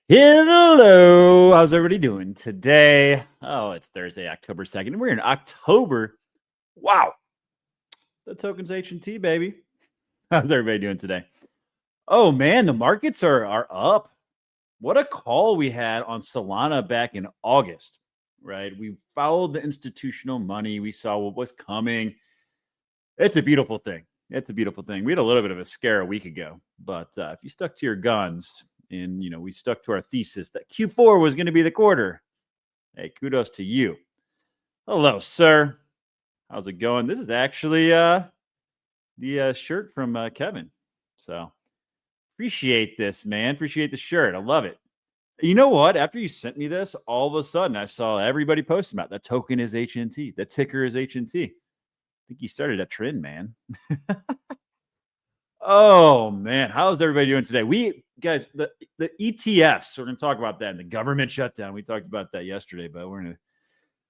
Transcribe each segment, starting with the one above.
Hello, how's everybody doing today? Oh, it's Thursday, October 2nd, and we're in October. Wow, the tokens H&T, baby. How's everybody doing today? Oh man, the markets are up. What a call we had on Solana back in August, right? We followed the institutional money. We saw what was coming. It's a beautiful thing. It's a beautiful thing. We had a little bit of a scare a week ago, but if you stuck to your guns and we stuck to our thesis that Q4 was going to be the quarter, hey, kudos to you. Hello, sir. How's it going? This is actually the shirt from Kevin. So appreciate this, man. Appreciate the shirt. I love it. You know what? After you sent me this, all of a sudden I saw everybody posting about that token is HNT. The ticker is HNT. I think you started a trend, man. Oh man, how's everybody doing today? We guys, the ETFs. We're gonna talk about that in the government shutdown. We talked about that yesterday, but we're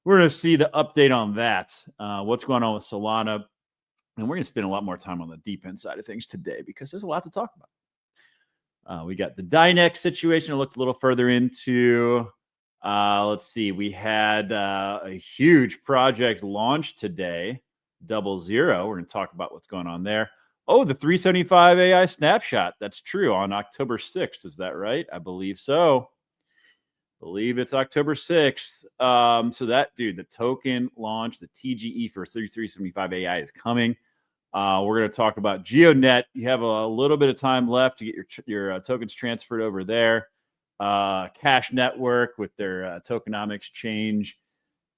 gonna see the update on that. What's going on with Solana, and we're gonna spend a lot more time on the defense side of things today because there's a lot to talk about. We got the Dynex situation. I looked a little further into. Let's see. We had a huge project launch today, 00. We're gonna talk about what's going on there. Oh, the 375 AI snapshot. That's true on October 6th. Is that right? I believe so. Believe it's October 6th. So that dude, the token launch, the TGE for 3375 AI is coming. We're going to talk about GeoNet. You have a little bit of time left to get your tokens transferred over there. Cash Network with their tokenomics change.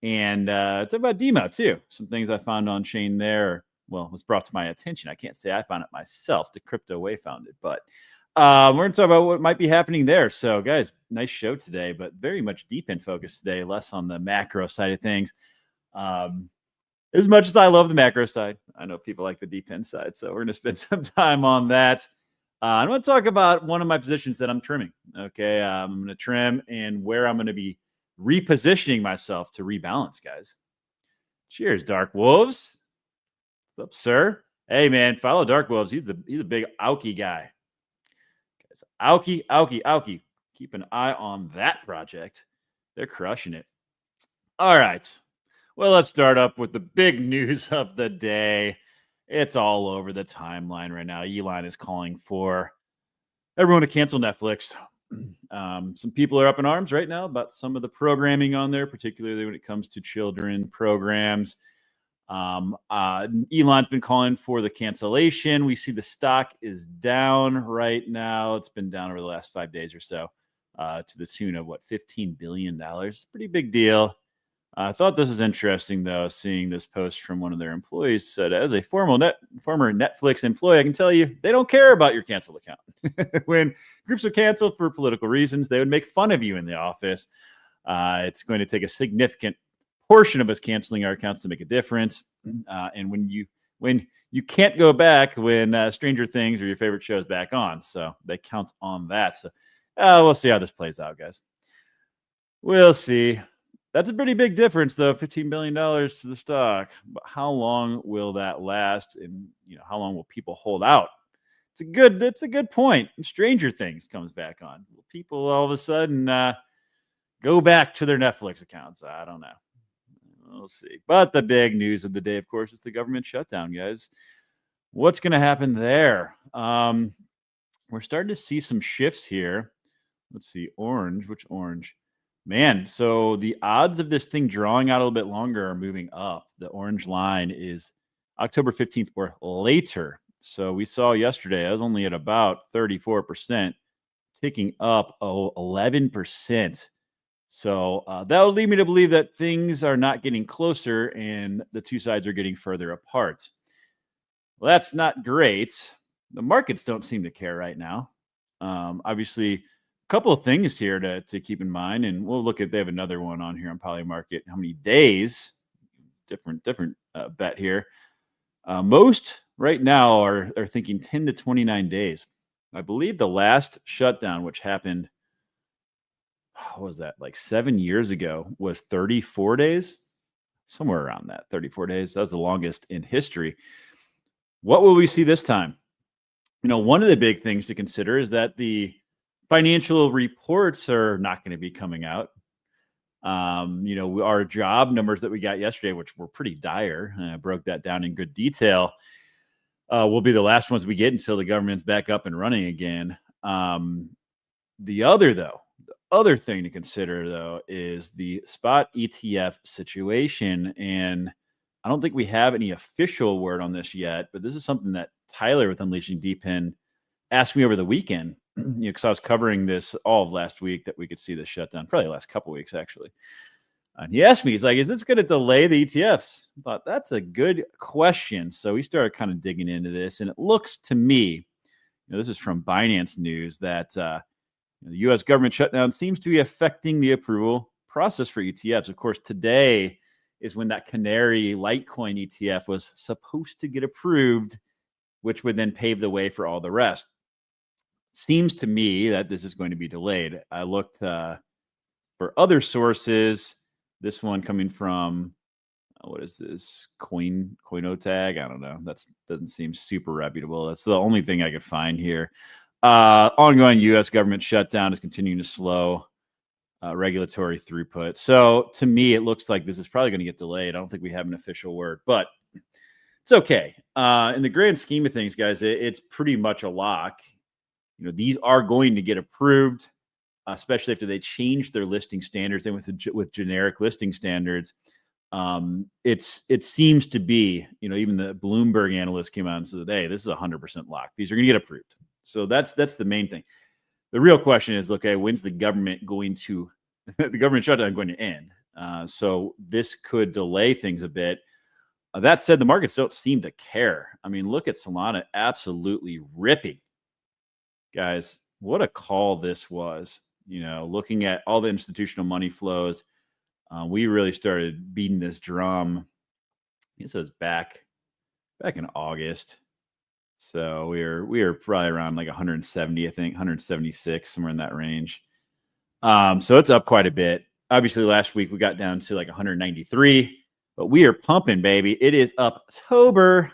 And talk about DEMA too. Some things I found on chain there. Well, it was brought to my attention. I can't say I found it myself. The Crypto Way found it, but we're going to talk about what might be happening there. So, guys, nice show today, but very much deep in focus today, less on the macro side of things. As much as I love the macro side, I know people like the deep in side. So, we're going to spend some time on that. I'm going to talk about one of my positions that I'm trimming. Okay. I'm going to trim and where I'm going to be repositioning myself to rebalance, guys. Cheers, Dark Wolves. What's up, sir? Hey, man, follow Dark Wolves. He's a big Aoki guy. Guys, Aoki. Keep an eye on that project. They're crushing it. All right. Well, let's start up with the big news of the day. It's all over the timeline right now. Elon is calling for everyone to cancel Netflix. Some people are up in arms right now about some of the programming on there, particularly when it comes to children programs. Elon's been calling for the cancellation. We see the stock is down right now. It's been down over the last 5 days or so, to the tune of $15 billion. Pretty big deal. I thought this was interesting, though, seeing this post from one of their employees. Said, as a former Netflix employee, I can tell you they don't care about your canceled account. When groups are canceled for political reasons, they would make fun of you in the office. It's going to take a significant portion of us canceling our accounts to make a difference. And when you can't go back when Stranger Things or your favorite show is back on, so they count on that. So we'll see how this plays out, guys. We'll see. That's a pretty big difference, though. $15 billion to the stock. But how long will that last? And how long will people hold out? That's a good point. Stranger Things comes back on. Will people all of a sudden go back to their Netflix accounts? I don't know. We'll see. But the big news of the day, of course, is the government shutdown, guys. What's going to happen there? We're starting to see some shifts here. Let's see. Orange. Which orange? Man, so the odds of this thing drawing out a little bit longer are moving up. The orange line is October 15th or later. So we saw yesterday, I was only at about 34%, ticking up 11%. So that would lead me to believe that things are not getting closer and the two sides are getting further apart. Well, that's not great. The markets don't seem to care right now. Obviously, a couple of things here to keep in mind, and we'll look at, they have another one on here on Polymarket. How many days? Different bet here. Most right now are thinking 10 to 29 days. I believe the last shutdown, which happened, what was that, like 7 years ago, was 34 days, somewhere around that. 34 days. That was the longest in history. What will we see this time? One of the big things to consider is that the Financial reports are not going to be coming out. Our job numbers that we got yesterday, which were pretty dire, and I broke that down in good detail, will be the last ones we get until the government's back up and running again. The other thing to consider, though, is the spot ETF situation. And I don't think we have any official word on this yet, but this is something that Tyler with Unleashing Deepin asked me over the weekend, because I was covering this all of last week that we could see the shutdown, probably the last couple of weeks, actually. And he asked me, he's like, is this going to delay the ETFs? I thought, that's a good question. So we started kind of digging into this, and it looks to me, this is from Binance News, that the U.S. government shutdown seems to be affecting the approval process for ETFs. Of course, today is when that Canary Litecoin ETF was supposed to get approved, which would then pave the way for all the rest. Seems to me that this is going to be delayed. I looked for other sources. This one coming from, what is this? Coinotag? I don't know. That doesn't seem super reputable. That's the only thing I could find here. Ongoing U.S. government shutdown is continuing to slow regulatory throughput. So to me, it looks like this is probably going to get delayed. I don't think we have an official word, but it's okay. In the grand scheme of things, guys, it's pretty much a lock. These are going to get approved, especially after they change their listing standards, and with generic listing standards. It seems to be, even the Bloomberg analyst came out and said, hey, this is 100% locked. These are going to get approved. So that's the main thing. The real question is, okay, when's the government the government shutdown going to end? So this could delay things a bit. That said, the markets don't seem to care. I mean, look at Solana absolutely ripping. Guys, what a call this was. Looking at all the institutional money flows, we really started beating this drum. I guess it was back in August. So we were probably around like 170, I think, 176, somewhere in that range. So it's up quite a bit. Obviously, last week we got down to like 193, but we are pumping, baby. It is October.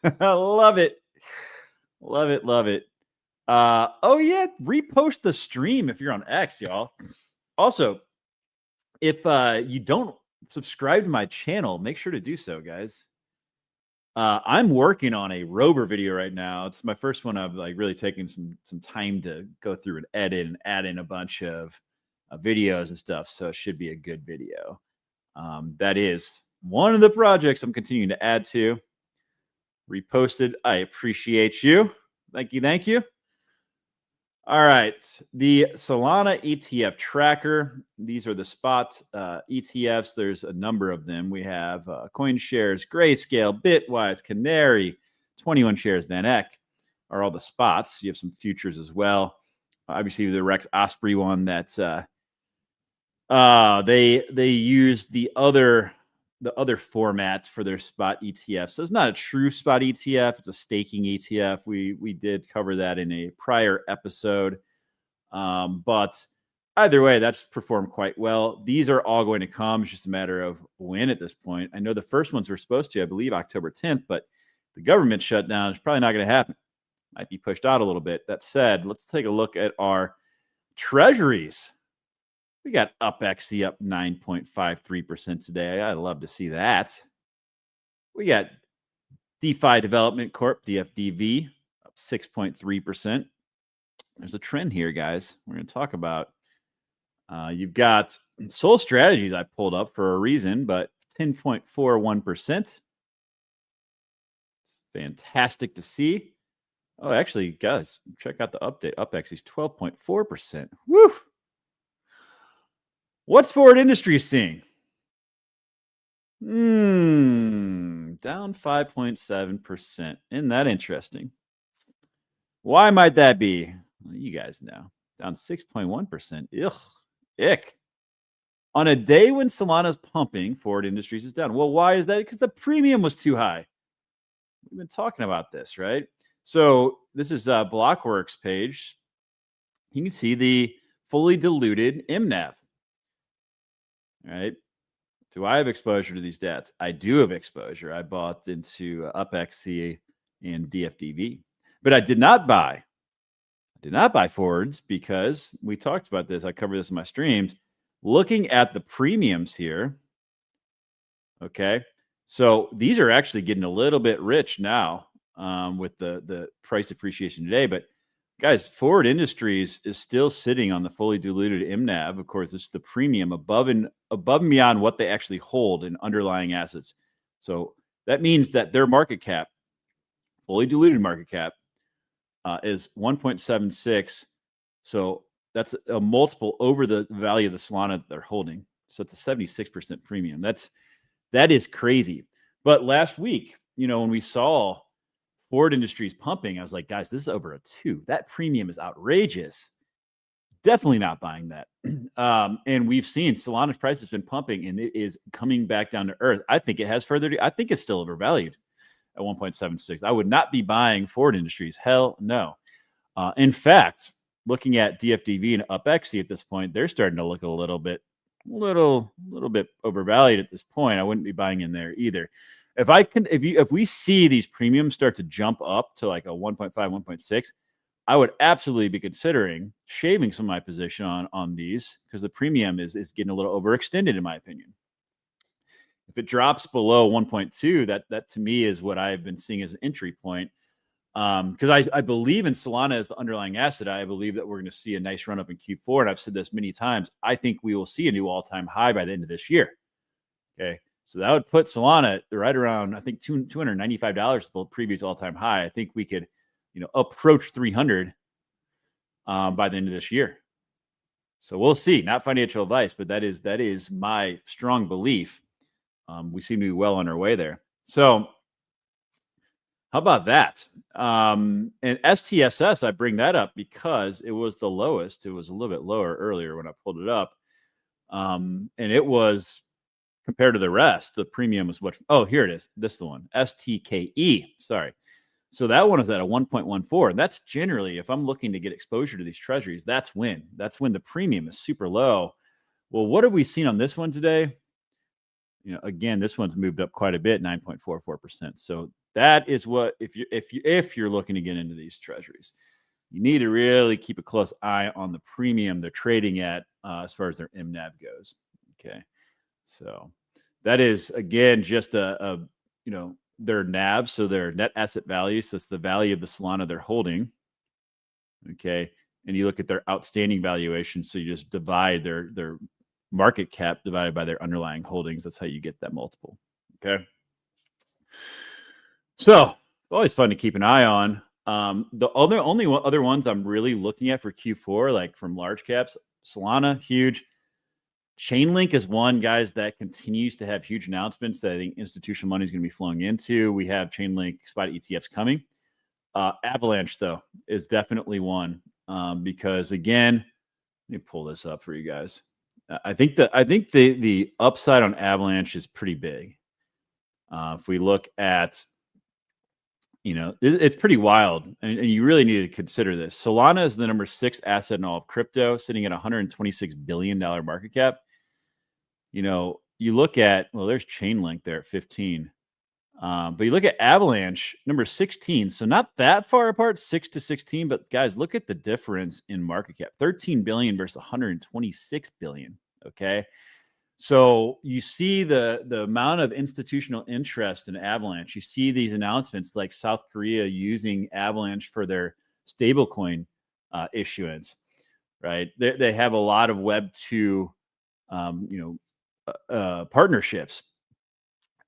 I love it. Love it. Love it. Oh yeah, repost the stream if you're on X, y'all. Also, if you don't subscribe to my channel, make sure to do so, guys. I'm working on a rover video right now. It's my first one. I've really taken some time to go through and edit and add in a bunch of videos and stuff. So it should be a good video. That is one of the projects I'm continuing to add to. Reposted. I appreciate you. Thank you. Thank you. All right, the Solana ETF tracker. These are the spot ETFs. There's a number of them. We have CoinShares, Grayscale, Bitwise, Canary, 21 shares, VanEck are all the spots. You have some futures as well. Obviously, the Rex Osprey one. That's they use the other format for their spot ETF. So it's not a true spot ETF. It's a staking ETF. We did cover that in a prior episode. But either way, that's performed quite well. These are all going to come. It's just a matter of when at this point. I know the first ones were supposed to, I believe, October 10th, but the government shutdown is probably not going to happen. Might be pushed out a little bit. That said, let's take a look at our treasuries. We got UpXC up 9.53% today. I'd love to see that. We got DeFi Development Corp, DFDV, up 6.3%. There's a trend here, guys. We're going to talk about. You've got Soul Strategies I pulled up for a reason, but 10.41%. It's fantastic to see. Oh, actually, guys, check out the update. UpXC's 12.4%. Woo! What's Forward Industries seeing? Down 5.7%. Isn't that interesting? Why might that be? Well, you guys know. Down 6.1%. Ugh. Ick. On a day when Solana's pumping, Forward Industries is down. Well, why is that? Because the premium was too high. We've been talking about this, right? So this is a Blockworks page. You can see the fully diluted MNAV. All right. Do I have exposure to these debts? I do have exposure. I bought into UpXC and DFDV, but I did not buy Did not buy forwards because we talked about this. I covered this in my streams. Looking at the premiums here, okay, so these are actually getting a little bit rich now with the price appreciation today. But guys, Forward Industries is still sitting on the fully diluted MNAV. Of course, it's the premium above and beyond what they actually hold in underlying assets. So that means that their market cap, fully diluted market cap, is 1.76. So that's a multiple over the value of the Solana that they're holding. So it's a 76% premium. That is crazy. But last week, when we saw Ford Industries pumping, I was like, guys, this is over a 2. That premium is outrageous. Definitely not buying that. And we've seen Solana's price has been pumping, and it is coming back down to earth. I think it has I think it's still overvalued at 1.76. I would not be buying Ford Industries. Hell no. In fact, looking at DFDV and UpXC at this point, they're starting to look a little bit overvalued at this point. I wouldn't be buying in there either. If we see these premiums start to jump up to like a 1.5, 1.6, I would absolutely be considering shaving some of my position on these because the premium is getting a little overextended in my opinion. If it drops below 1.2, that to me is what I've been seeing as an entry point. Because I believe in Solana as the underlying asset. I believe that we're going to see a nice run up in Q4. And I've said this many times. I think we will see a new all-time high by the end of this year. Okay. So that would put Solana right around, I think, $295, the previous all-time high. I think we could, approach 300 by the end of this year. So we'll see. Not financial advice, but that is my strong belief. We seem to be well on our way there. So how about that? And STSS, I bring that up because it was the lowest. It was a little bit lower earlier when I pulled it up. And it was, compared to the rest, the premium was much. Oh, here it is. This is the one. STKE. Sorry. So that one is at a 1.14. That's generally, if I'm looking to get exposure to these treasuries, that's when the premium is super low. Well, what have we seen on this one today? Again, this one's moved up quite a bit, 9.44%. So that is what, if you're looking to get into these treasuries, you need to really keep a close eye on the premium they're trading at as far as their MNAV goes. Okay, so that is again just their NAV, so their net asset value. So it's the value of the Solana they're holding. Okay, and you look at their outstanding valuation. So you just divide their market cap divided by their underlying holdings. That's how you get that multiple. Okay. So always fun to keep an eye on. The only other ones I'm really looking at for Q4, like from large caps, Solana, huge. Chainlink is one, guys, that continues to have huge announcements that I think institutional money is going to be flowing into. We have Chainlink spot ETFs coming. Avalanche, though, is definitely one because, again, let me pull this up for you guys. I think the upside on Avalanche is pretty big. If we look at, it's pretty wild, and you really need to consider this. Solana is the number 6 asset in all of crypto, sitting at $126 billion market cap. You look at, there's Chainlink there at 15. But you look at Avalanche, number 16. So not that far apart, 6 to 16. But guys, look at the difference in market cap: 13 billion versus 126 billion. Okay. So you see the amount of institutional interest in Avalanche. You see these announcements like South Korea using Avalanche for their stablecoin issuance, right? They have a lot of Web 2, partnerships.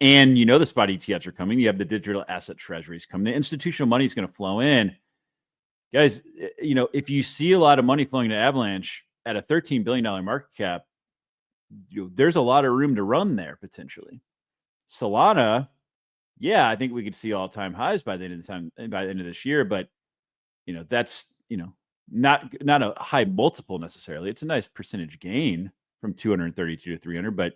And the spot ETFs are coming. You have the digital asset treasuries coming. The institutional money is going to flow in. Guys, if you see a lot of money flowing to Avalanche at a $13 billion market cap, there's a lot of room to run there potentially. Solana, yeah, I think we could see all-time highs by the end of this year, but that's not a high multiple necessarily. It's a nice percentage gain from 232 to 300, but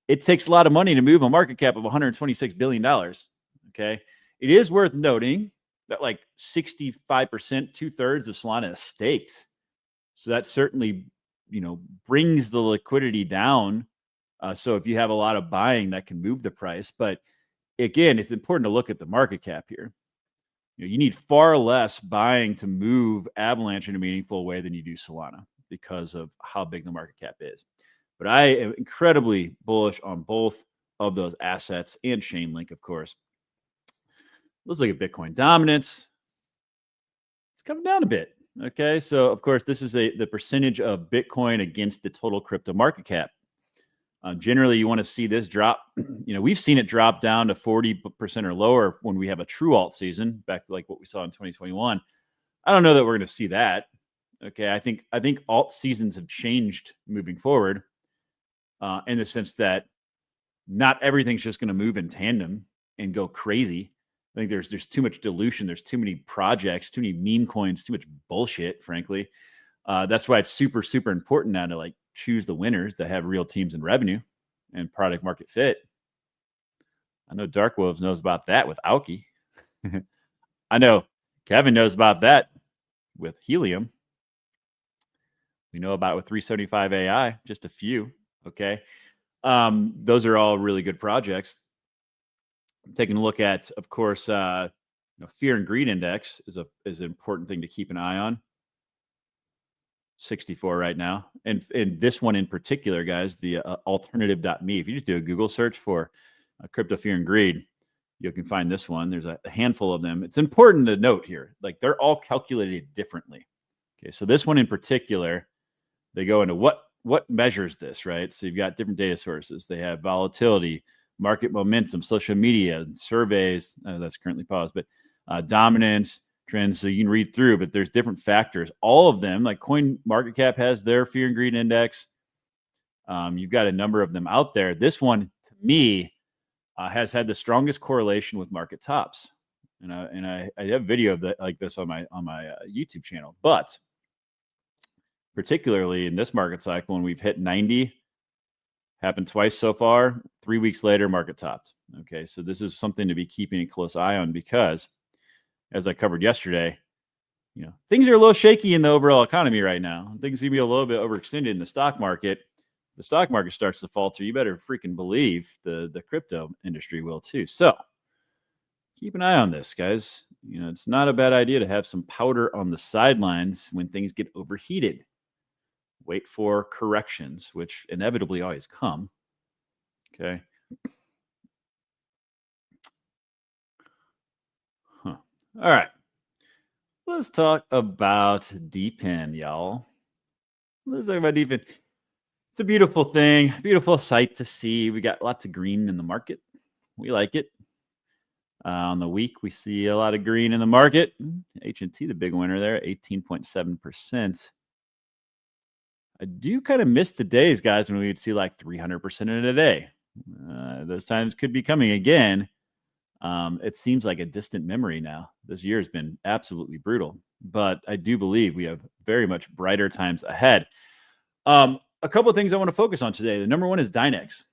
it takes a lot of money to move a market cap of $126 billion. Okay. It is worth noting that like 65%, 2/3 of Solana is staked. So that certainly, brings the liquidity down. So if you have a lot of buying, that can move the price. But again, it's important to look at the market cap here. You need far less buying to move Avalanche in a meaningful way than you do Solana because of how big the market cap is. But I am incredibly bullish on both of those assets and Chainlink, of course. Let's look at Bitcoin dominance. It's coming down a bit. Okay, so of course, this is the percentage of Bitcoin against the total crypto market cap. Generally, you want to see this drop. We've seen it drop down to 40% or lower when we have a true alt season, back to like what we saw in 2021. I don't know that we're going to see that. Okay, I think alt seasons have changed moving forward, in the sense that not everything's just going to move in tandem and go crazy. I think there's too much dilution. There's too many projects, too many meme coins, too much bullshit, frankly. That's why it's super, super important now to like choose the winners that have real teams and revenue and product market fit. I know Dark Wolves knows about that with Aoki. I know Kevin knows about that with Helium. We know about it with 375 AI, just a few. Okay. Those are all really good projects. Taking a look at, of course, fear and greed index is an important thing to keep an eye on. 64 right now. And this one in particular, guys, the alternative.me. If you just do a Google search for crypto fear and greed, you can find this one. There's a handful of them. It's important to note here, like they're all calculated differently. Okay, so this one in particular, they go into what measures this, right? So you've got different data sources. They have volatility, market momentum, social media, surveys. That's currently paused, but dominance, trends. So you can read through, but there's different factors. All of them, like Coin Market Cap has their fear and greed index. You've got a number of them out there. This one, to me, has had the strongest correlation with market tops. And I have a video of that like this on my YouTube channel. But particularly in this market cycle, when we've hit 90, happened twice so far, 3 weeks later, market topped. Okay, so this is something to be keeping a close eye on because, as I covered yesterday, things are a little shaky in the overall economy right now. Things seem to be a little bit overextended in the stock market. The stock market starts to falter. You better freaking believe the crypto industry will too. So keep an eye on this, guys. It's not a bad idea to have some powder on the sidelines when things get overheated. Wait for corrections, which inevitably always come. Okay. All right. Let's talk about DePIN, y'all. Let's talk about DePIN. It's a beautiful thing, beautiful sight to see. We got lots of green in the market. We like it. On the week, we see a lot of green in the market. H&T, the big winner there, 18.7%. I do kind of miss the days, guys, when we would see like 300% in a day. Those times could be coming again. It seems like a distant memory now. This year has been absolutely brutal, but I do believe we have very much brighter times ahead. A couple of things I want to focus on today. The number one is Dynex,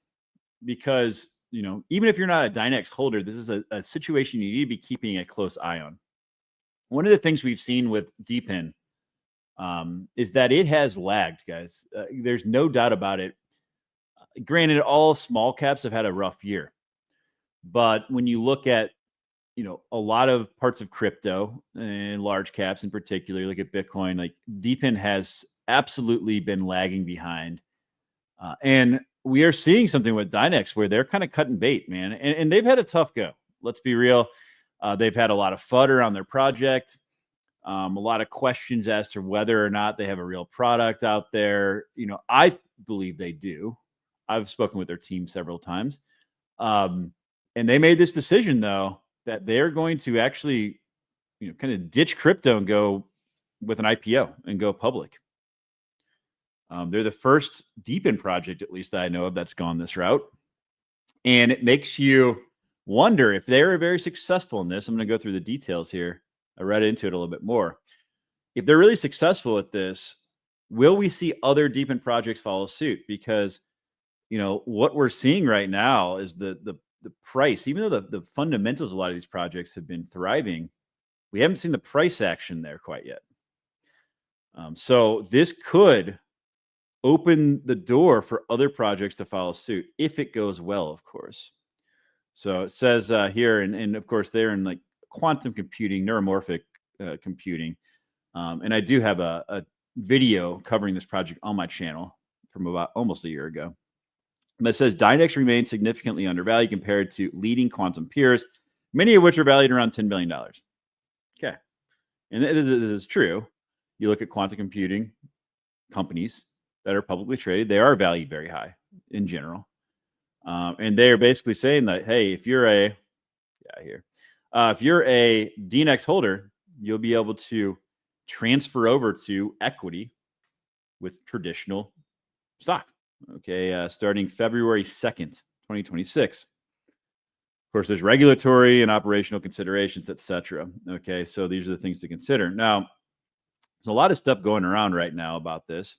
because even if you're not a Dynex holder, this is a situation you need to be keeping a close eye on. One of the things we've seen with DePIN is that it has lagged, guys. There's no doubt about it. Granted, all small caps have had a rough year, but when you look at a lot of parts of crypto and large caps in particular, look at Bitcoin, like DePIN has absolutely been lagging behind. And we are seeing something with Dynex where they're kind of cutting bait, man. And they've had a tough go. Let's be real. They've had a lot of fodder on their project. A lot of questions as to whether or not they have a real product out there. I believe they do. I've spoken with their team several times. And they made this decision, though, that they're going to actually, kind of ditch crypto and go with an IPO and go public. They're the first DePIN project, at least that I know of, that's gone this route. And it makes you wonder if they're very successful in this. I'm going to go through the details here. I read into it a little bit more. If they're really successful at this, will we see other DePIN projects follow suit? Because, what we're seeing right now is the price, even though the fundamentals of a lot of these projects have been thriving, we haven't seen the price action there quite yet. So this could open the door for other projects to follow suit if it goes well, of course. So it says here, and of course, they're in like quantum computing, neuromorphic computing. And I do have a video covering this project on my channel from about almost a year ago. And it says Dynex remains significantly undervalued compared to leading quantum peers, many of which are valued around $10 billion. Okay. And this is true. You look at quantum computing companies that are publicly traded, they are valued very high in general. And they are basically saying that, hey, if you're a DNX holder, you'll be able to transfer over to equity with traditional stock. Okay, starting February 2nd, 2026. Of course, there's regulatory and operational considerations, etc. Okay, so these are the things to consider. Now, there's a lot of stuff going around right now about this.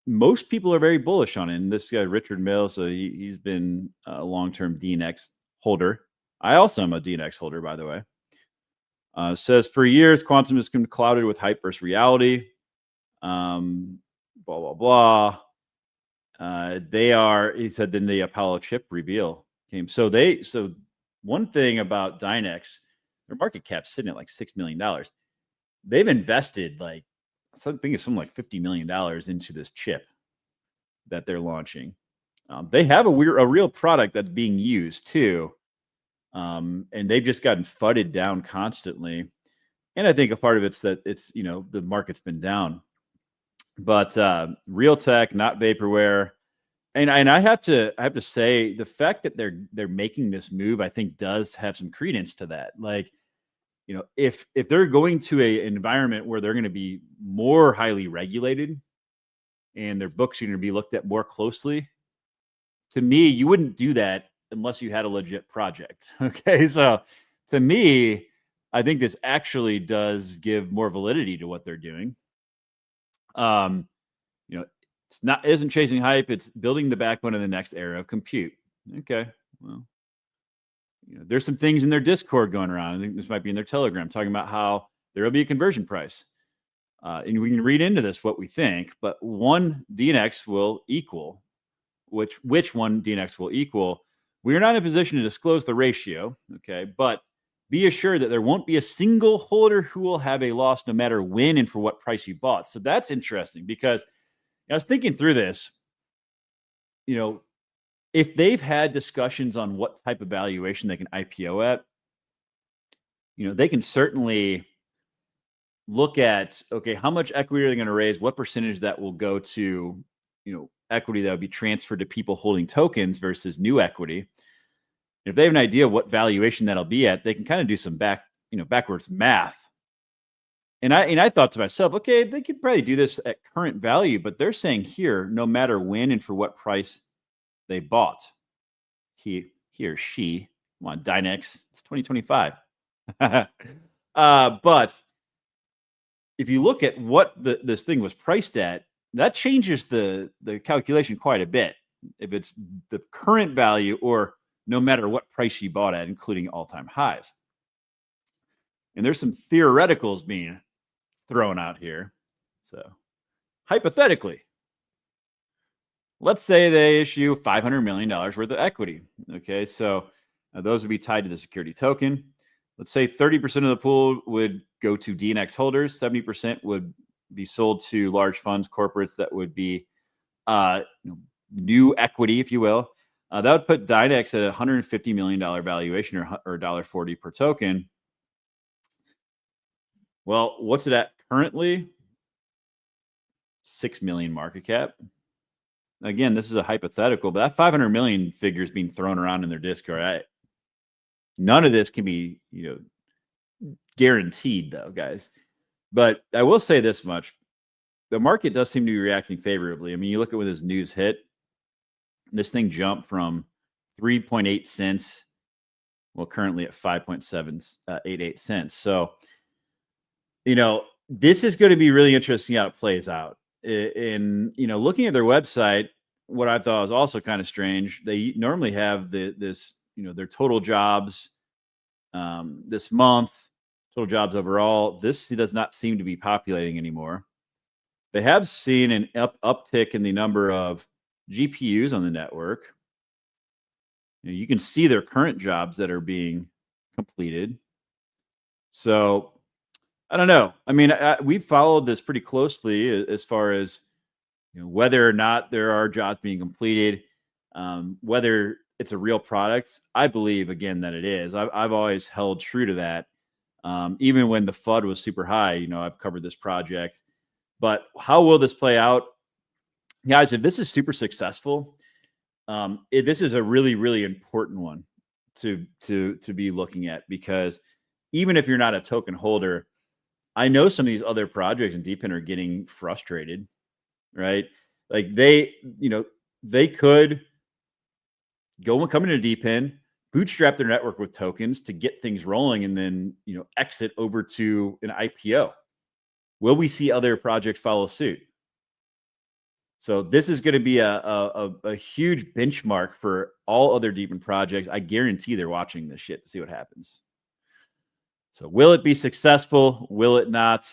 Most people are very bullish on it. And this guy, Richard Mills, so he's been a long-term DNX holder. I also am a DNX holder, by the way. Says for years, quantum has been clouded with hype versus reality. Blah, blah, blah. He said, then the Apollo chip reveal came. So one thing about Dynex, their market cap's sitting at like $6 million. They've invested like, I think it's something like $50 million into this chip that they're launching. They have a real product that's being used too. And they've just gotten fudded down constantly. And I think a part of it's that it's, the market's been down. But real tech, not vaporware. And I have to say the fact that they're making this move, I think does have some credence to that. Like, if they're going to an environment where they're going to be more highly regulated and their books are going to be looked at more closely, to me, you wouldn't do that unless you had a legit project. Okay, so to me, I think this actually does give more validity to what they're doing. Isn't chasing hype. It's building the backbone of the next era of compute. Okay, well, there's some things in their Discord going around. I think this might be in their Telegram talking about how there will be a conversion price. And we can read into this what we think, but one DNX will equal, which one DNX will equal. We are not in a position to disclose the ratio, okay, but be assured that there won't be a single holder who will have a loss no matter when and for what price you bought. So that's interesting because I was thinking through this, if they've had discussions on what type of valuation they can IPO at, they can certainly look at, okay, how much equity are they going to raise? What percentage that will go to, equity that would be transferred to people holding tokens versus new equity. If they have an idea of what valuation that'll be at, they can kind of do some backwards math. And I thought to myself, okay, they could probably do this at current value, but they're saying here, no matter when and for what price they bought, he or she, come on, Dynex, it's 2025. But if you look at what this thing was priced at, that changes the calculation quite a bit. If it's the current value or no matter what price you bought at, including all-time highs. And there's some theoreticals being thrown out here. So hypothetically, let's say they issue $500 million worth of equity. Okay, so those would be tied to the security token. Let's say 30% of the pool would go to DNX holders, 70% would be sold to large funds, corporates that would be new equity, if you will. That would put Dynex at a $150 million valuation or $1.40 per token. Well, what's it at currently? 6 million market cap. Again, this is a hypothetical, but that 500 million figure is being thrown around in their Discord. None of this can be, guaranteed though, guys. But I will say this much. The market does seem to be reacting favorably. I mean, you look at when this news hit, this thing jumped from 3.8 cents, currently at 5.788 cents. So, this is going to be really interesting how it plays out. In looking at their website, what I thought was also kind of strange. They normally have this their total jobs this month, total jobs overall. This does not seem to be populating anymore. They have seen an uptick in the number of GPUs on the network. You can see their current jobs that are being completed. So I don't know. I mean, we've followed this pretty closely as far as whether or not there are jobs being completed, whether it's a real product. I believe again that it is. I've always held true to that. Even when the FUD was super high, I've covered this project. But how will this play out, guys? If this is super successful, this is a really, really important one to be looking at, because even if you're not a token holder, I know some of these other projects in DeepIn are getting frustrated, right? Like they could come into DeepIn, bootstrap their network with tokens to get things rolling, and then exit over to an IPO. Will we see other projects follow suit? So this is going to be a huge benchmark for all other DeepIn projects. I guarantee they're watching this shit to see what happens. So will it be successful? Will it not?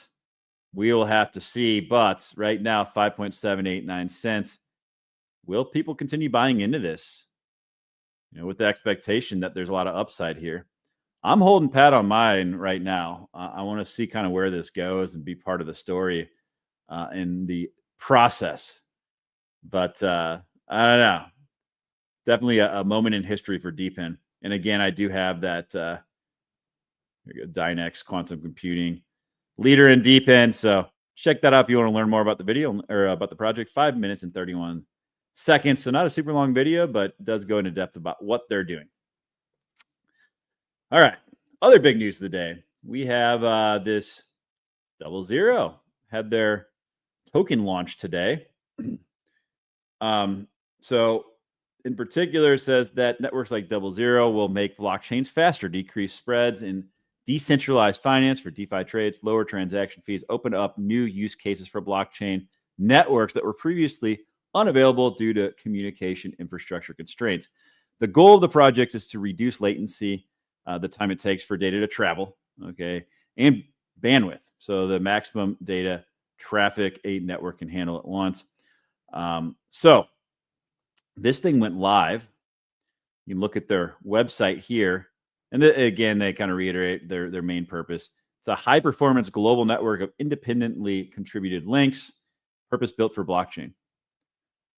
We will have to see. But right now, 5.789 cents. Will people continue buying into this? With the expectation that there's a lot of upside here. I'm holding pat on mine right now. I want to see kind of where this goes and be part of the story in the process. But I don't know. Definitely a moment in history for DeepIn. And again, I do have that Dynex quantum computing leader in DeepIn. So check that out if you want to learn more about the video or about the project. 5 minutes and 31 seconds. So not a super long video, but does go into depth about what they're doing. All right. Other big news of the day. We have this 00 had their token launch today. So in particular, it says that networks like 00 will make blockchains faster, decrease spreads in decentralized finance for DeFi trades, lower transaction fees, open up new use cases for blockchain networks that were previously unavailable due to communication infrastructure constraints. The goal of the project is to reduce latency, the time it takes for data to travel, and bandwidth. So the maximum data traffic a network can handle at once. So this thing went live. You can look at their website here. And again, they kind of reiterate their main purpose. It's a high-performance global network of independently contributed links, purpose-built for blockchain.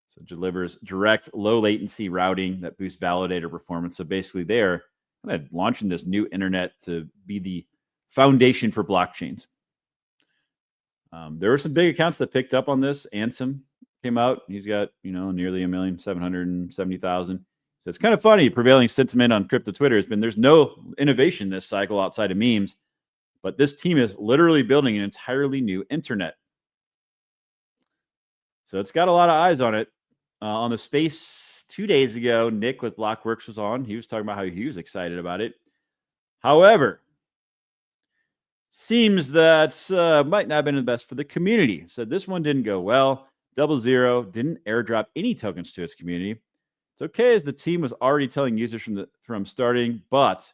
So it delivers direct, low-latency routing that boosts validator performance. So basically, they're kind of launching this new internet to be the foundation for blockchains. There were some big accounts that picked up on this. Ansem came out. He's got, nearly 1,770,000. So it's kind of funny. Prevailing sentiment on crypto Twitter has been there's no innovation this cycle outside of memes, but this team is literally building an entirely new internet. So it's got a lot of eyes on it. On the space 2 days ago, Nick with Blockworks was on. He was talking about how he was excited about it. However, seems that might not have been the best for the community. So this one didn't go well. 00 didn't airdrop any tokens to its community. It's okay, as the team was already telling users from starting, but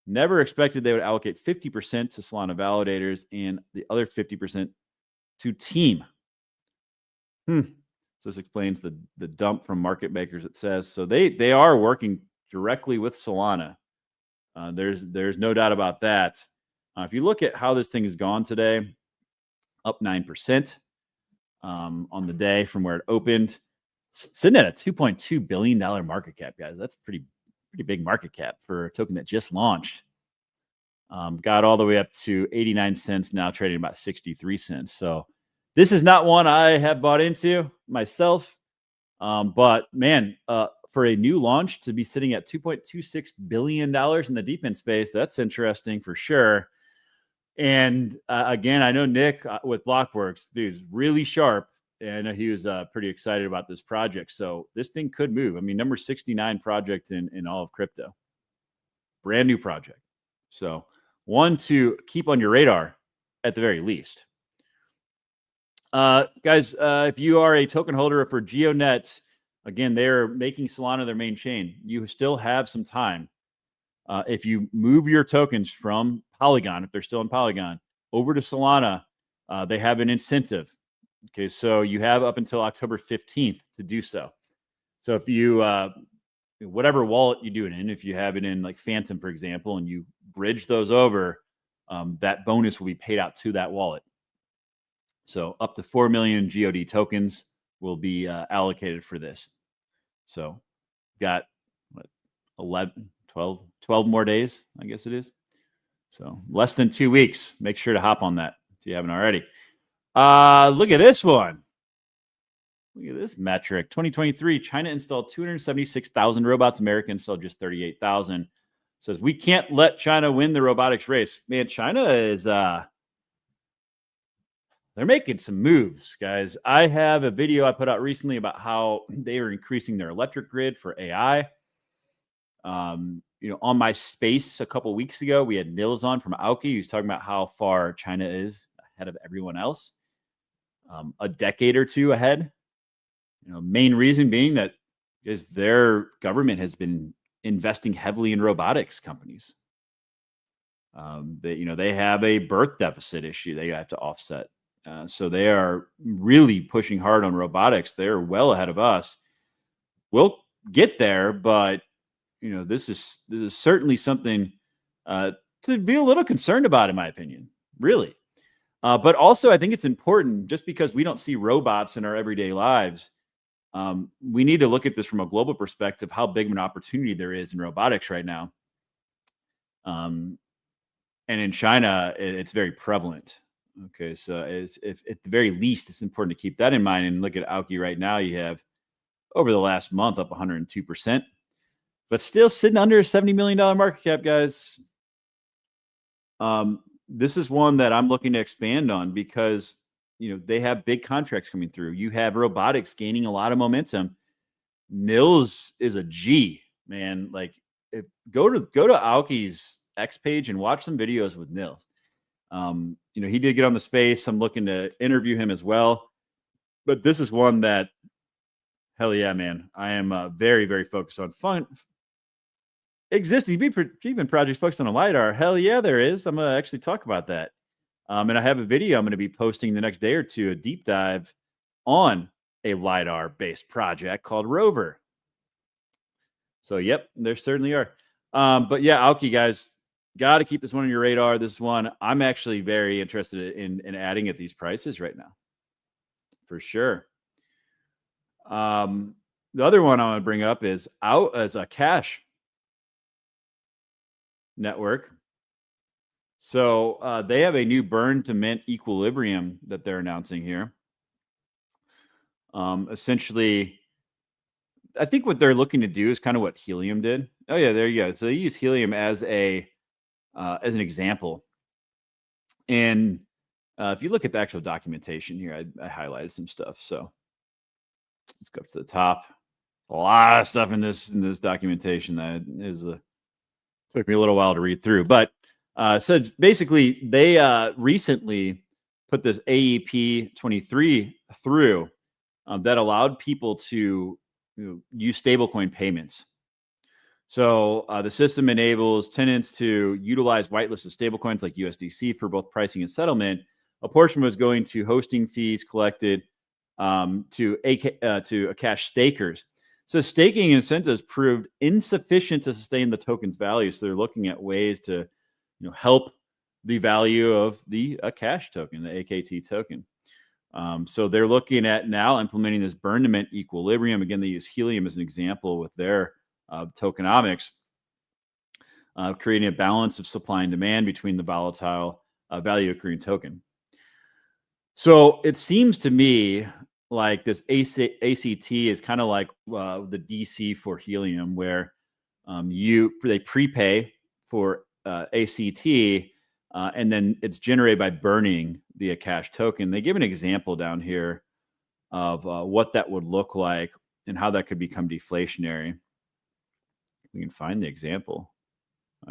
never expected they would allocate 50% to Solana validators and the other 50% to team. So this explains the dump from market makers, it says. So they are working directly with Solana. There's no doubt about that. If you look at how this thing has gone today, up 9% on the day from where it opened. Sitting at a $2.2 billion market cap, guys. That's pretty big market cap for a token that just launched. Got all the way up to 89 cents, now trading about 63 cents. So this is not one I have bought into myself. But man, for a new launch to be sitting at $2.26 billion in the DeepIn space, that's interesting for sure. And again, I know Nick with Blockworks, dude's really sharp. And he was pretty excited about this project. So this thing could move. I mean, number 69 project in all of crypto. Brand new project. So one to keep on your radar at the very least. Guys, if you are a token holder for GeoNet, again, they're making Solana their main chain. You still have some time. If you move your tokens from Polygon, if they're still in Polygon, over to Solana, they have an incentive. Okay, so you have up until October 15th to do so. So if you whatever wallet you do it in, if you have it in like Phantom, for example, and you bridge those over, that bonus will be paid out to that wallet. So up to 4 million GOD tokens will be allocated for this. So got what, 11, 12 more days, I guess it is. So less than 2 weeks. Make sure to hop on that if you haven't already. Look at this one. Look at this metric. 2023, China installed 276,000 robots. America installed just 38,000. Says we can't let China win the robotics race. Man, China is they're making some moves, guys. I have a video I put out recently about how they are increasing their electric grid for AI. On my space a couple weeks ago, we had Nils on from Aoki. He was talking about how far China is ahead of everyone else, a decade or two ahead. Main reason being that is their government has been investing heavily in robotics companies. They have a birth deficit issue they have to offset. So they are really pushing hard on robotics. They're well ahead of us. We'll get there, but this is certainly something to be a little concerned about, in my opinion, really. But also, I think it's important, just because we don't see robots in our everyday lives, we need to look at this from a global perspective, how big of an opportunity there is in robotics right now. And in China, it's very prevalent. Okay, so if at the very least, it's important to keep that in mind. And look at Aoki right now. You have, over the last month, up 102%, but still sitting under a $70 million market cap, guys. This is one that I'm looking to expand on because they have big contracts coming through. You have robotics gaining a lot of momentum. Nils is a G, man. Like, go to Aoki's X page and watch some videos with Nils. He did get on the space. I'm looking to interview him as well. But this is one that, hell yeah, man. I am very, very focused on. Existing even projects focused on a LiDAR. Hell yeah, there is. I'm going to actually talk about that. And I have a video I'm going to be posting the next day or two, a deep dive on a LiDAR-based project called Rover. So, yep, there certainly are. But yeah, Aoki, guys, got to keep this one on your radar. This one, I'm actually very interested in adding at these prices right now, for sure. The other one I want to bring up is as a cash network. So they have a new burn to mint equilibrium that they're announcing here. Essentially, I think what they're looking to do is kind of what helium did. Oh yeah, there you go. So they use helium as an example. And if you look at the actual documentation here, I highlighted some stuff. So let's go up to the top. A lot of stuff in this documentation that took me a little while to read through, but. So basically, they recently put this AEP 23 through that allowed people to use stablecoin payments. So the system enables tenants to utilize whitelisted stablecoins like USDC for both pricing and settlement. A portion was going to hosting fees collected to cash stakers. So staking incentives proved insufficient to sustain the token's value. So they're looking at ways to help the value of the cash token, the AKT token. So they're looking at now implementing this burn to mint equilibrium. Again, they use helium as an example with their tokenomics, creating a balance of supply and demand between the volatile value accruing token. So it seems to me like this ACT is kind of like the DC for helium, where they prepay for ACT, and then it's generated by burning the Akash token. They give an example down here of what that would look like and how that could become deflationary. We can find the example.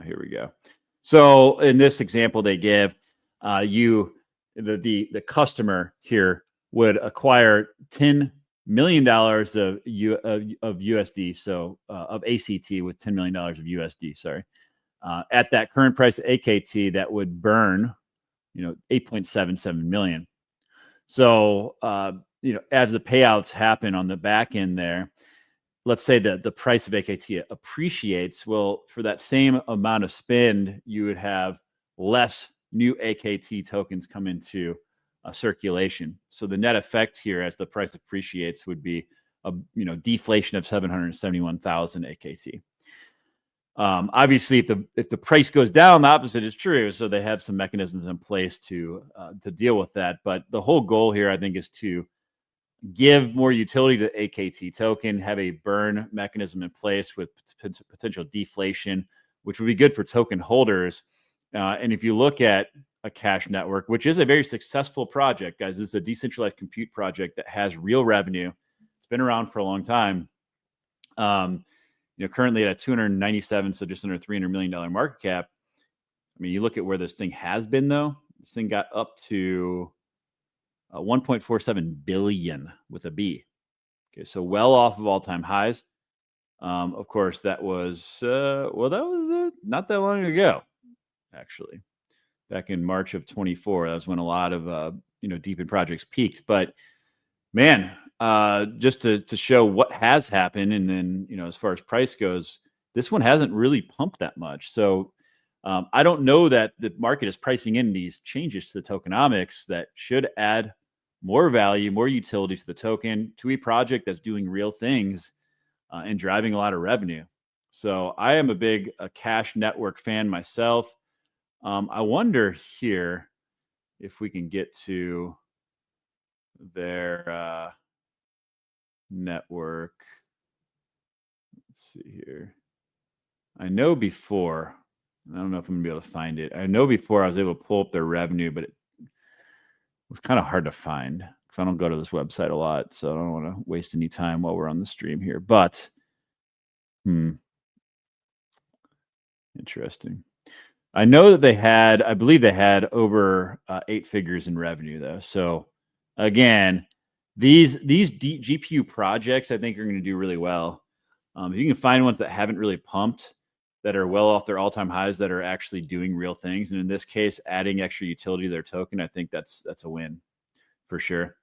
Here we go. So in this example, they give the customer here would acquire $10 million of USD, so of ACT with $10 million of USD. Sorry. At that current price of AKT, that would burn, 8.77 million. So, as the payouts happen on the back end there, let's say that the price of AKT appreciates. Well, for that same amount of spend, you would have less new AKT tokens come into circulation. So the net effect here, as the price appreciates, would be a deflation of 771,000 AKT. Obviously, if the price goes down, the opposite is true. So they have some mechanisms in place to deal with that. But the whole goal here, I think, is to give more utility to AKT token, have a burn mechanism in place with potential deflation, which would be good for token holders. And if you look at a cash network, which is a very successful project, guys, this is a decentralized compute project that has real revenue. It's been around for a long time. Currently at 297, so just under $300 million market cap. I mean, you look at where this thing has been, though. This thing got up to 1.47 billion with a B. Okay, so well off of all-time highs. Of course, that was not that long ago, actually. Back in March of 24, that was when a lot of deep in projects peaked. But man, just to show what has happened, and then as far as price goes, this one hasn't really pumped that much. So I don't know that the market is pricing in these changes to the tokenomics that should add more value, more utility to the token, to a project that's doing real things and driving a lot of revenue. So I am a big cash network fan myself. I wonder here if we can get to their network. Let's see here. I know before, I don't know if I'm gonna be able to find it. I know before I was able to pull up their revenue, but it was kind of hard to find because I don't go to this website a lot, so I don't want to waste any time while we're on the stream here. But interesting. I know that I believe they had over 8 figures in revenue, though. So again, these GPU projects, I think, are going to do really well. If you can find ones that haven't really pumped, that are well off their all-time highs, that are actually doing real things, and in this case, adding extra utility to their token, I think that's a win for sure.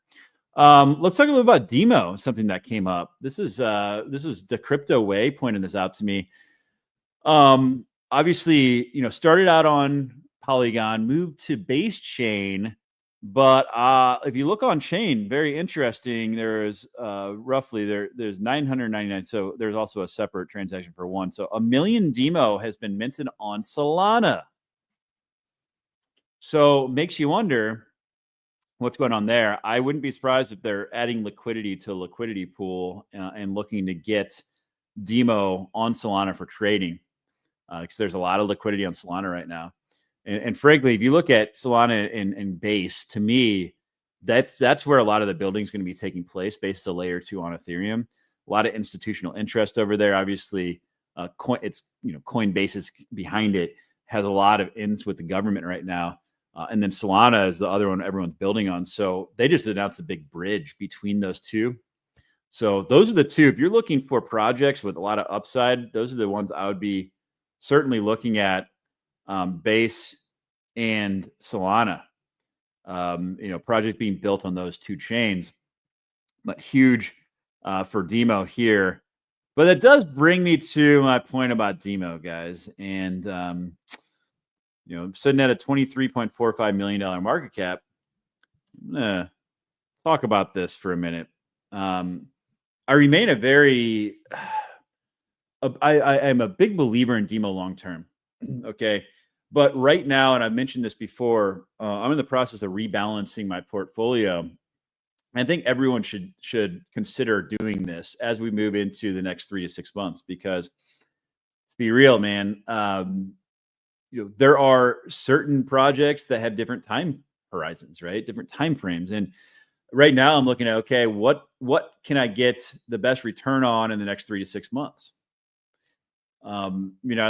Let's talk a little about Demo, something that came up. This is the Crypto Way pointing this out to me. Obviously, started out on Polygon, moved to Base Chain, but if you look on chain, very interesting. There's there's 999. So there's also a separate transaction for one. So 1 million Demo has been minted on Solana. So makes you wonder what's going on there. I wouldn't be surprised if they're adding liquidity to a liquidity pool and looking to get Demo on Solana for trading. Because there's a lot of liquidity on Solana right now. And frankly, if you look at Solana and Base, to me, that's where a lot of the building is going to be taking place. Base is a layer 2 on Ethereum. A lot of institutional interest over there. Obviously, Coinbase is behind it, has a lot of ins with the government right now. And then Solana is the other one everyone's building on. So they just announced a big bridge between those two. So those are the two. If you're looking for projects with a lot of upside, those are the ones I would be certainly looking at. Base and Solana, project being built on those two chains, but huge for Demo here. But that does bring me to my point about Demo, guys. And, sitting at a $23.45 million market cap, I'm gonna talk about this for a minute. I remain I'm a big believer in Demo long-term. Okay. But right now, and I've mentioned this before, I'm in the process of rebalancing my portfolio. I think everyone should consider doing this as we move into the next 3 to 6 months, because to be real, man, there are certain projects that have different time horizons, right? Different time frames. And right now I'm looking at, okay, what can I get the best return on in the next 3 to 6 months? I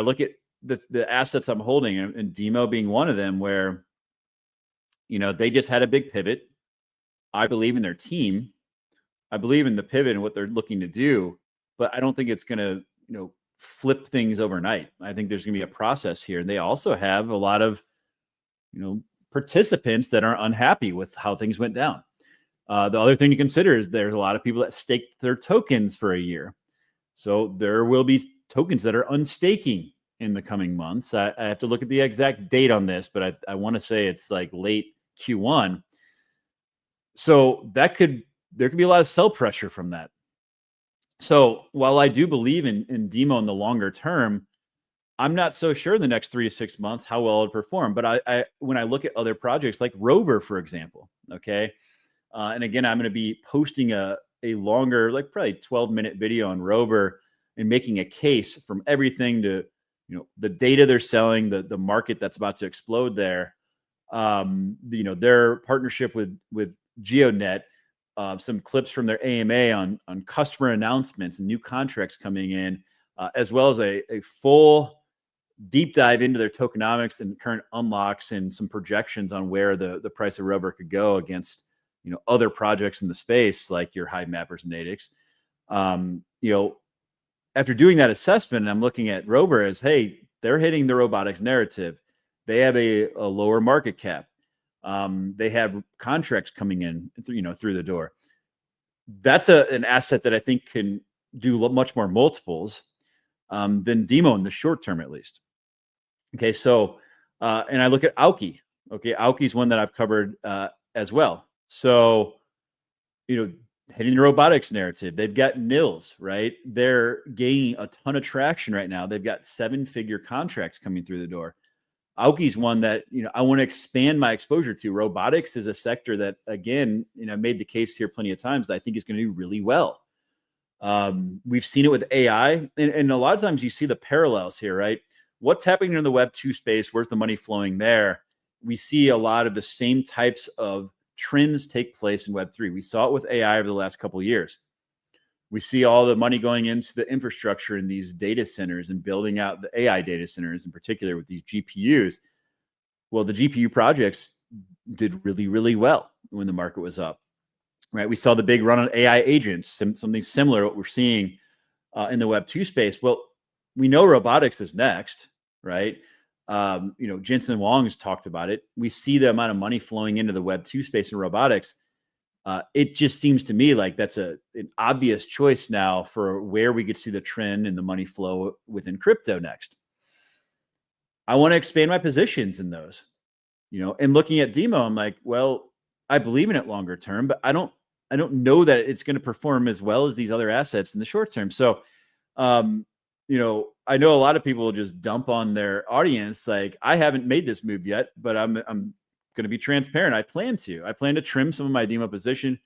look at the assets I'm holding, and Demo being one of them, where, they just had a big pivot. I believe in their team. I believe in the pivot and what they're looking to do, but I don't think it's going to, flip things overnight. I think there's going to be a process here. And they also have a lot of, participants that are unhappy with how things went down. The other thing to consider is there's a lot of people that staked their tokens for a year. So there will be tokens that are unstaking in the coming months. I have to look at the exact date on this, but I want to say it's like late Q1. So there could be a lot of sell pressure from that. So while I do believe in Demo in the longer term, I'm not so sure in the next 3 to 6 months how well it'll perform. But I when I look at other projects like Rover, for example, okay, and again, I'm going to be posting a longer, like probably 12-minute video on Rover and making a case from everything to the data they're selling, the market that's about to explode there. Their partnership with GeoNet, some clips from their AMA on customer announcements and new contracts coming in, as well as a full deep dive into their tokenomics and current unlocks and some projections on where the price of Rover could go against other projects in the space like your Hive Mappers and Nadix. After doing that assessment, I'm looking at Rover as, hey, they're hitting the robotics narrative. They have a lower market cap. They have contracts coming in through the door. That's an asset that I think can do much more multiples than Demo in the short term, at least. Okay, so and I look at Auki. Okay, Auki is one that I've covered as well. So hitting the robotics narrative, they've got nils, right? They're gaining a ton of traction right now. They've got 7-figure contracts coming through the door. Auki's one that I want to expand my exposure to. Robotics is a sector that, again, made the case here plenty of times that I think is going to do really well. We've seen it with AI, and a lot of times you see the parallels here, right? What's happening in the Web 2 space? Where's the money flowing there? We see a lot of the same types of trends take place in Web 3. We saw it with AI over the last couple of years. We see all the money going into the infrastructure in these data centers and building out the AI data centers, in particular with these GPUs. Well, the GPU projects did really, really well when the market was up, right? We saw the big run on AI agents, something similar to what we're seeing in the Web 2 space. Well, we know robotics is next, right? Jensen Huang has talked about it. We see the amount of money flowing into the Web 2 space in robotics. It just seems to me like that's an obvious choice now for where we could see the trend and the money flow within crypto next. I want to expand my positions in those, and looking at Demo, I'm like, well, I believe in it longer term, but I don't know that it's going to perform as well as these other assets in the short term. So, I know a lot of people will just dump on their audience. Like, I haven't made this move yet, but I'm going to be transparent. I plan to trim some of my Demo position,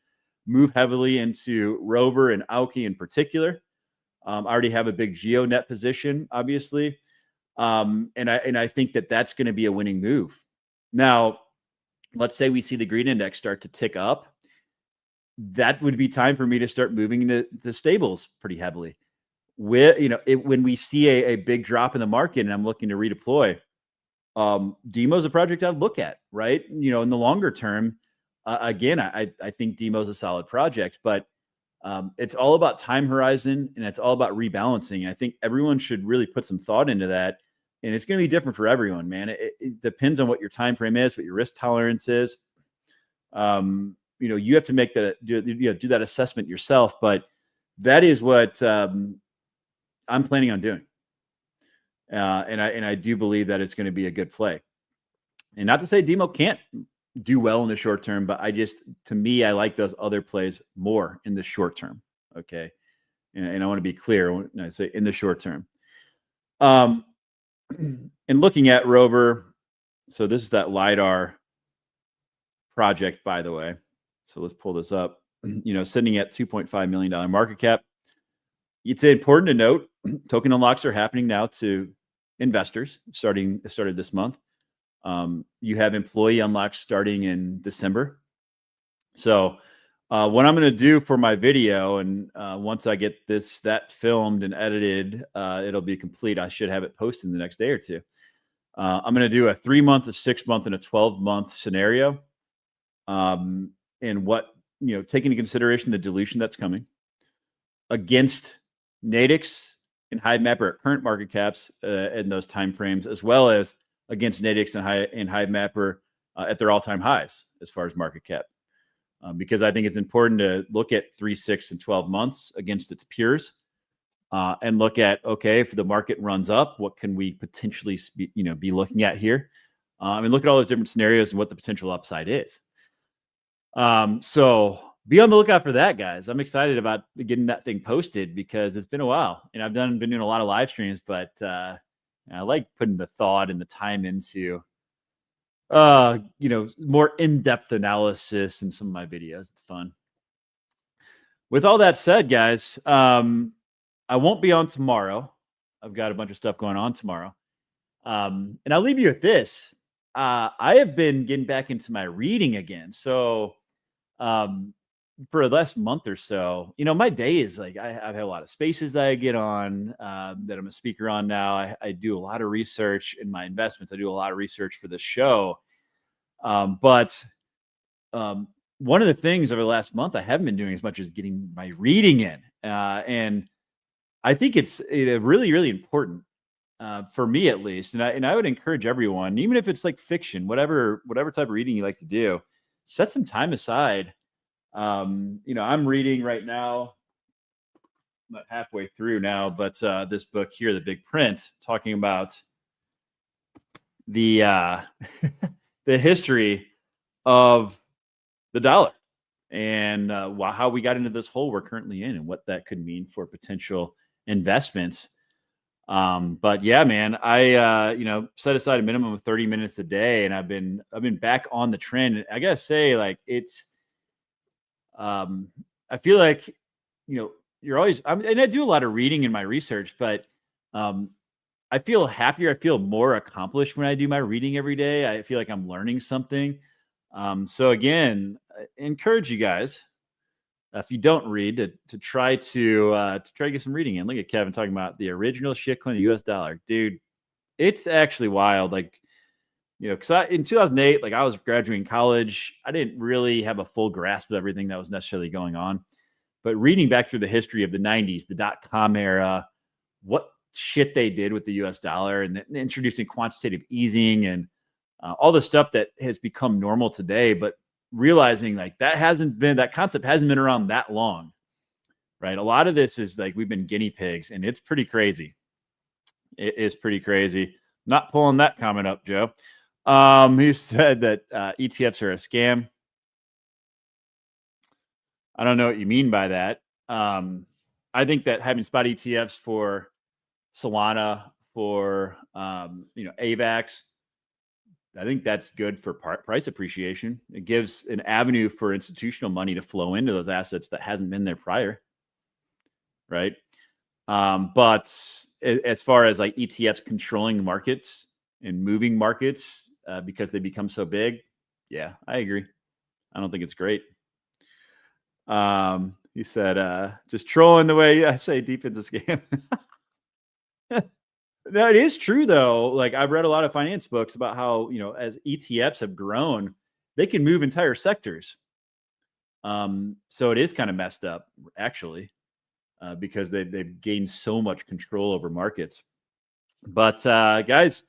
move heavily into Rover and Auki in particular. I already have a big GeoNet position, obviously. And I think that that's going to be a winning move. Now, let's say we see the green index start to tick up. That would be time for me to start moving into the stables pretty heavily. When we see a big drop in the market and I'm looking to redeploy, Demo is a project I'd look at, right? In the longer term, again, I think Demo is a solid project, but it's all about time horizon and it's all about rebalancing. I think everyone should really put some thought into that, and it's going to be different for everyone, man. It depends on what your time frame is, what your risk tolerance is. You have to make do that assessment yourself, but that is what I'm planning on doing. And I do believe that it's going to be a good play. And not to say Demo can't do well in the short term, but to me, I like those other plays more in the short term. Okay. And I want to be clear when I say in the short term. And looking at Rover, so this is that LiDAR project, by the way. So let's pull this up. Sitting at $2.5 million market cap. It's important to note token unlocks are happening now to investors. It started this month. You have employee unlocks starting in December. So what I'm going to do for my video, and once I get that filmed and edited, it'll be complete. I should have it posted in the next day or two. I'm going to do a 3-month, a 6-month, and a 12-month scenario. And what, take into consideration the dilution that's coming against Nadix and Hive Mapper at current market caps in those timeframes, as well as against Nadix and Hive Mapper at their all-time highs as far as market cap. Because I think it's important to look at 3, 6, and 12 months against its peers. and look at, okay, if the market runs up, what can we potentially be looking at here? And look at all those different scenarios and what the potential upside is. So be on the lookout for that, guys. I'm excited about getting that thing posted because it's been a while, and I've been doing a lot of live streams, but I like putting the thought and the time into more in-depth analysis in some of my videos. It's fun. With all that said, guys, I won't be on tomorrow. I've got a bunch of stuff going on tomorrow. And I'll leave you with this. I have been getting back into my reading again. So for the last month or so, my day is like I've had a lot of spaces that I get on that I'm a speaker on now. I do a lot of research in my investments. I do a lot of research for the show. But one of the things over the last month I haven't been doing as much as getting my reading in. And I think it's really, really important for me at least. And I would encourage everyone, even if it's like fiction, whatever type of reading you like to do, set some time aside. I'm reading right now, I'm about halfway through now, but this book here, The Big Print, talking about the the history of the dollar and how we got into this hole we're currently in and what that could mean for potential investments. But yeah, man, I set aside a minimum of 30 minutes a day, and I've been back on the trend. I gotta say, like, it's I feel like you're always and I do a lot of reading in my research, but I feel happier, I feel more accomplished when I do my reading every day. I feel like I'm learning something. So again, I encourage you guys, if you don't read, to try to get some reading in. Look at Kevin talking about the original shitcoin, the US dollar. Dude, it's actually wild. Like, because in 2008, like, I was graduating college. I didn't really have a full grasp of everything that was necessarily going on. But reading back through the history of the 90s, the dot-com era, what shit they did with the US dollar, and introducing quantitative easing and all the stuff that has become normal today, but realizing like that concept hasn't been around that long, right? A lot of this is like we've been guinea pigs, and it's pretty crazy. It is pretty crazy. Not pulling that comment up, Joe. He said that ETFs are a scam. I don't know what you mean by that. I think that having spot ETFs for Solana, for AVAX, I think that's good for price appreciation. It gives an avenue for institutional money to flow into those assets that hasn't been there prior, right? But as far as like ETFs controlling markets and moving markets because they become so big, yeah, I agree. I don't think it's great. He said, just trolling the way I say defense is scam. No, it is true though. Like, I've read a lot of finance books about how, as ETFs have grown, they can move entire sectors. So it is kind of messed up actually, because they've gained so much control over markets. But guys,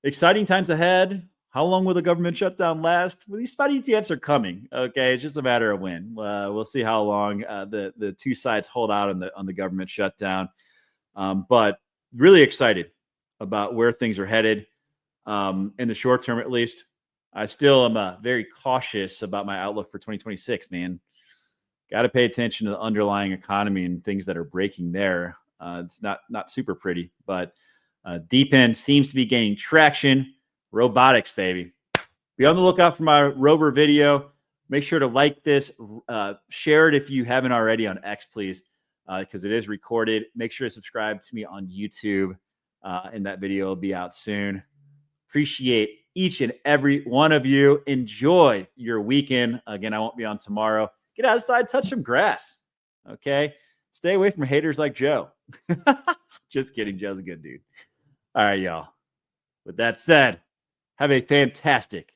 exciting times ahead. How long will the government shutdown last? Well, these spot ETFs are coming. Okay, it's just a matter of when. We'll see how long the two sides hold out on the government shutdown. But really excited about where things are headed in the short term, at least. I still am very cautious about my outlook for 2026, man. Got to pay attention to the underlying economy and things that are breaking there. It's not super pretty, but Deep End seems to be gaining traction. Robotics, baby. Be on the lookout for my rover video. Make sure to like this, share it if you haven't already on X, please, because it is recorded. Make sure to subscribe to me on YouTube, and that video will be out soon. Appreciate each and every one of you. Enjoy your weekend. Again, I won't be on tomorrow. Get outside, touch some grass. Okay? Stay away from haters like Joe. Just kidding. Joe's a good dude. All right, y'all. With that said, have a fantastic